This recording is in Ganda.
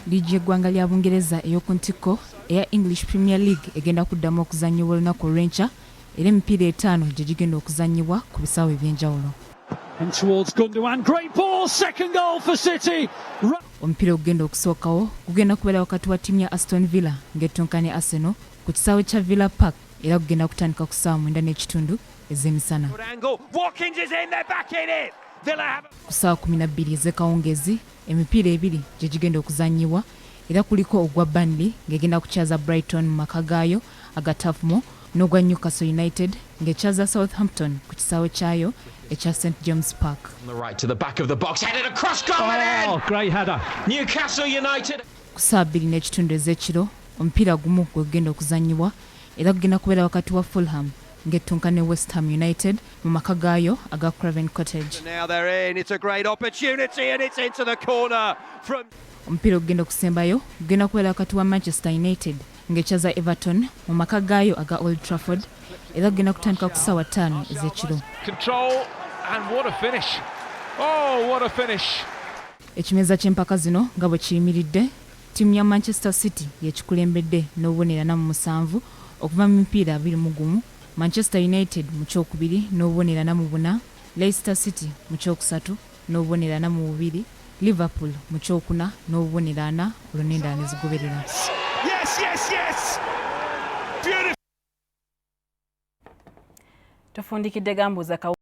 Liigi ggwanga lya Bungereza ey'okunyiko eya English Premier League egenda kuddamu okuzannyibwa olunaku olw'enkya era emipiira 5 gye gigenda okuzannyibwa ku bisaawe eby'enjawulo. Omupiira ogugenda okusookawo gugenda kubeera wakati wa ttiimu ya Aston Villa ng'Ettunka ne Arsenal ku kisaawe kya Villa Park era gugenda kutandika ku ssaawa 9:30 ez'emisana. Ku ssaawa 12 ez'ekawungeezi emipiira 2 gye gigenda okuzannyibwa era kuliko ogwa Burnley ng'egenda kukyaza Brighton mu maka gaayo aga Tufmo n'ogwa Newcastle United ng'ekyaza Southampton ku kisaawe kyayo ekya St James Park. Ku ssaawa 2:30 ez'ekiro omupiira gumu gwe gugenda okuzannyibwa era gugenda kubeera wakati wa Fulham ng'Ettunka ne West Ham United mu maka gaayo aga Craven Cottage. Omupiira ogugenda okusembayo gugenda kubeera wakati wa Manchester United ng'ekyaza Everton mu maka gaayo aga Old Trafford era gugenda kutandika ku ssaawa 5 ez'ekiro. Ekimeeza ky'empaka zino nga bwe kiyimiridde, ttiimu ya Manchester City yekikulembedde n'obubonero 47 okuva mu mipiira 21, Manchester United mu kyokubiri n'obubonero 44, Leicester City mu kyokusatu n'obubonero 42, Liverpool mu kyokuna n'obubonero 4 olunenda ne zigoberera. Tufundikidde Gambuuze